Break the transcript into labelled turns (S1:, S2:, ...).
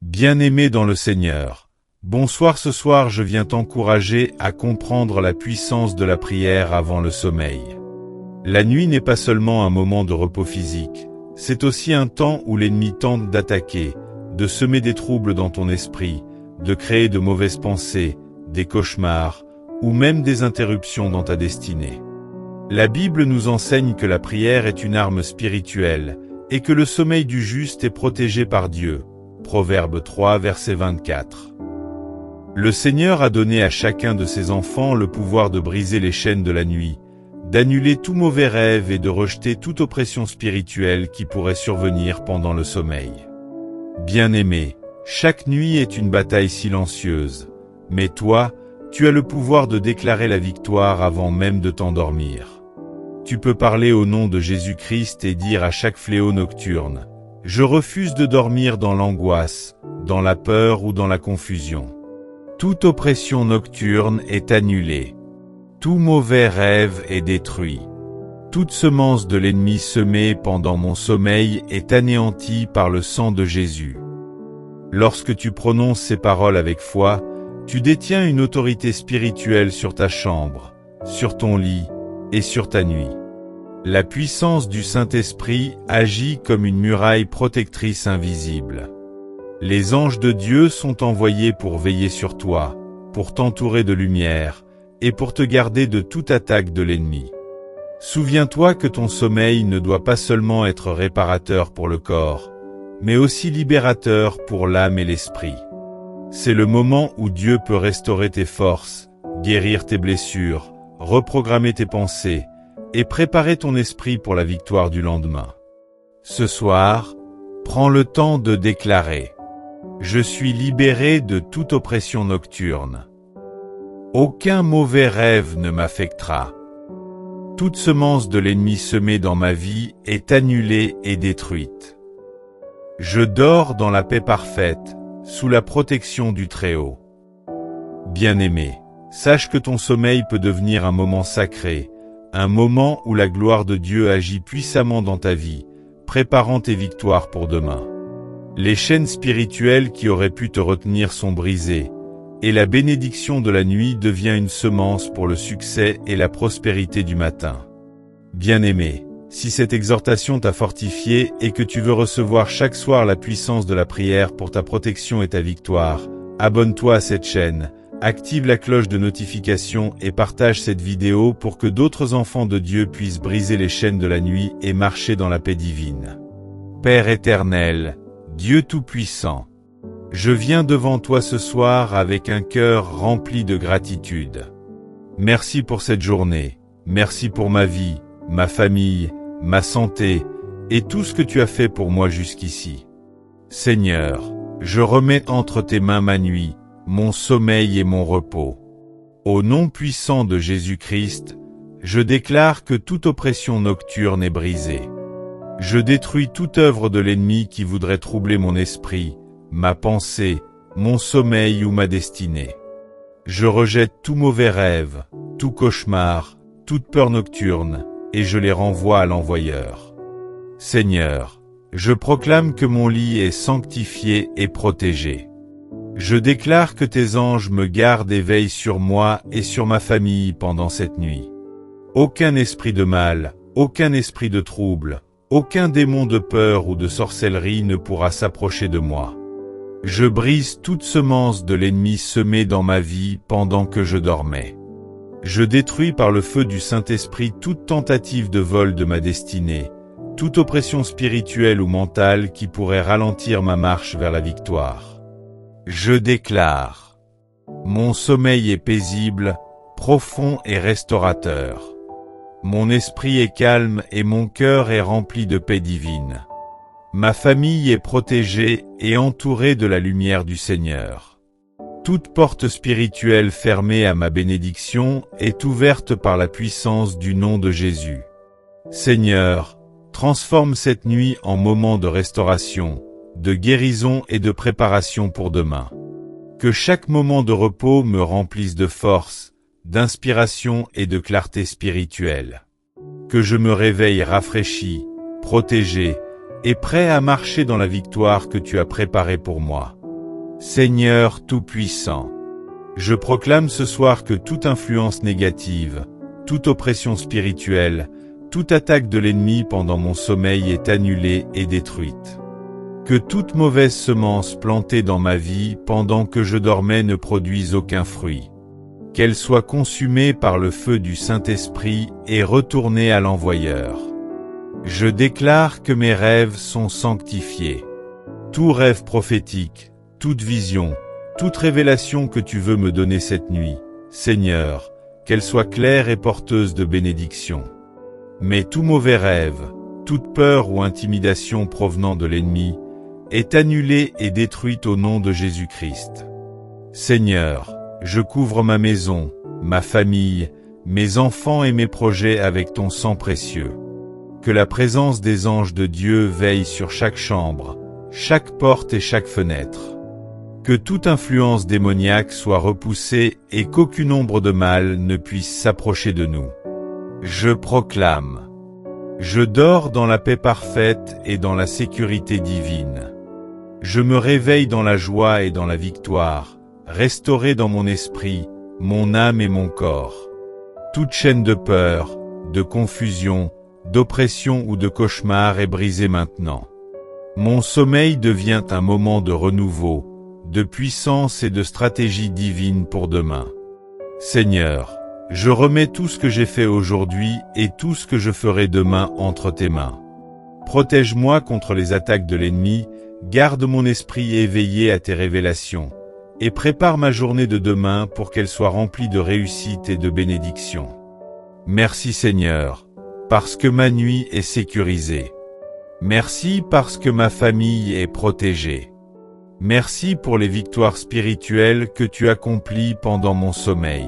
S1: Bien-aimé dans le Seigneur, bonsoir. Ce soir je viens t'encourager à comprendre la puissance de la prière avant le sommeil. La nuit n'est pas seulement un moment de repos physique, c'est aussi un temps où l'ennemi tente d'attaquer, de semer des troubles dans ton esprit, de créer de mauvaises pensées, des cauchemars, ou même des interruptions dans ta destinée. La Bible nous enseigne que la prière est une arme spirituelle, et que le sommeil du juste est protégé par Dieu. Proverbe 3, verset 24. Le Seigneur a donné à chacun de ses enfants le pouvoir de briser les chaînes de la nuit, d'annuler tout mauvais rêve et de rejeter toute oppression spirituelle qui pourrait survenir pendant le sommeil. Bien-aimé, chaque nuit est une bataille silencieuse, mais toi, tu as le pouvoir de déclarer la victoire avant même de t'endormir. Tu peux parler au nom de Jésus-Christ et dire à chaque fléau nocturne: je refuse de dormir dans l'angoisse, dans la peur ou dans la confusion. Toute oppression nocturne est annulée. Tout mauvais rêve est détruit. Toute semence de l'ennemi semée pendant mon sommeil est anéantie par le sang de Jésus. Lorsque tu prononces ces paroles avec foi, tu détiens une autorité spirituelle sur ta chambre, sur ton lit et sur ta nuit. La puissance du Saint-Esprit agit comme une muraille protectrice invisible. Les anges de Dieu sont envoyés pour veiller sur toi, pour t'entourer de lumière, et pour te garder de toute attaque de l'ennemi. Souviens-toi que ton sommeil ne doit pas seulement être réparateur pour le corps, mais aussi libérateur pour l'âme et l'esprit. C'est le moment où Dieu peut restaurer tes forces, guérir tes blessures, reprogrammer tes pensées, et préparer ton esprit pour la victoire du lendemain. Ce soir, prends le temps de déclarer: je suis libéré de toute oppression nocturne. Aucun mauvais rêve ne m'affectera. Toute semence de l'ennemi semée dans ma vie est annulée et détruite. Je dors dans la paix parfaite, sous la protection du Très-Haut. Bien-aimé, sache que ton sommeil peut devenir un moment sacré, un moment où la gloire de Dieu agit puissamment dans ta vie, préparant tes victoires pour demain. Les chaînes spirituelles qui auraient pu te retenir sont brisées, et la bénédiction de la nuit devient une semence pour le succès et la prospérité du matin. Bien-aimé, si cette exhortation t'a fortifié et que tu veux recevoir chaque soir la puissance de la prière pour ta protection et ta victoire, abonne-toi à cette chaîne, active la cloche de notification et partage cette vidéo pour que d'autres enfants de Dieu puissent briser les chaînes de la nuit et marcher dans la paix divine. Père éternel, Dieu Tout-Puissant, je viens devant toi ce soir avec un cœur rempli de gratitude. Merci pour cette journée, merci pour ma vie, ma famille, ma santé, et tout ce que tu as fait pour moi jusqu'ici. Seigneur, je remets entre tes mains ma nuit, mon sommeil et mon repos. Au nom puissant de Jésus-Christ, je déclare que toute oppression nocturne est brisée. Je détruis toute œuvre de l'ennemi qui voudrait troubler mon esprit, ma pensée, mon sommeil ou ma destinée. Je rejette tout mauvais rêve, tout cauchemar, toute peur nocturne, et je les renvoie à l'envoyeur. Seigneur, je proclame que mon lit est sanctifié et protégé. Je déclare que tes anges me gardent et veillent sur moi et sur ma famille pendant cette nuit. Aucun esprit de mal, aucun esprit de trouble, aucun démon de peur ou de sorcellerie ne pourra s'approcher de moi. Je brise toute semence de l'ennemi semée dans ma vie pendant que je dormais. Je détruis par le feu du Saint-Esprit toute tentative de vol de ma destinée, toute oppression spirituelle ou mentale qui pourrait ralentir ma marche vers la victoire. Je déclare: mon sommeil est paisible, profond et restaurateur. Mon esprit est calme et mon cœur est rempli de paix divine. Ma famille est protégée et entourée de la lumière du Seigneur. Toute porte spirituelle fermée à ma bénédiction est ouverte par la puissance du nom de Jésus. Seigneur, transforme cette nuit en moment de restauration, de guérison et de préparation pour demain. Que chaque moment de repos me remplisse de force, d'inspiration et de clarté spirituelle. Que je me réveille rafraîchi, protégé, et prêt à marcher dans la victoire que tu as préparée pour moi. Seigneur Tout-Puissant, je proclame ce soir que toute influence négative, toute oppression spirituelle, toute attaque de l'ennemi pendant mon sommeil est annulée et détruite. Que toute mauvaise semence plantée dans ma vie pendant que je dormais ne produise aucun fruit. Qu'elle soit consumée par le feu du Saint-Esprit et retournée à l'envoyeur. Je déclare que mes rêves sont sanctifiés. Tout rêve prophétique, toute vision, toute révélation que tu veux me donner cette nuit, Seigneur, qu'elle soit claire et porteuse de bénédiction. Mais tout mauvais rêve, toute peur ou intimidation provenant de l'ennemi, est annulée et détruite au nom de Jésus-Christ. Seigneur, je couvre ma maison, ma famille, mes enfants et mes projets avec ton sang précieux. Que la présence des anges de Dieu veille sur chaque chambre, chaque porte et chaque fenêtre. Que toute influence démoniaque soit repoussée et qu'aucune ombre de mal ne puisse s'approcher de nous. Je proclame. Je dors dans la paix parfaite et dans la sécurité divine. Je me réveille dans la joie et dans la victoire, restauré dans mon esprit, mon âme et mon corps. Toute chaîne de peur, de confusion, d'oppression ou de cauchemar est brisée maintenant. Mon sommeil devient un moment de renouveau, de puissance et de stratégie divine pour demain. Seigneur, je remets tout ce que j'ai fait aujourd'hui et tout ce que je ferai demain entre tes mains. Protège-moi contre les attaques de l'ennemi, garde mon esprit éveillé à tes révélations, et prépare ma journée de demain pour qu'elle soit remplie de réussite et de bénédiction. Merci Seigneur, parce que ma nuit est sécurisée. Merci parce que ma famille est protégée. Merci pour les victoires spirituelles que tu accomplis pendant mon sommeil.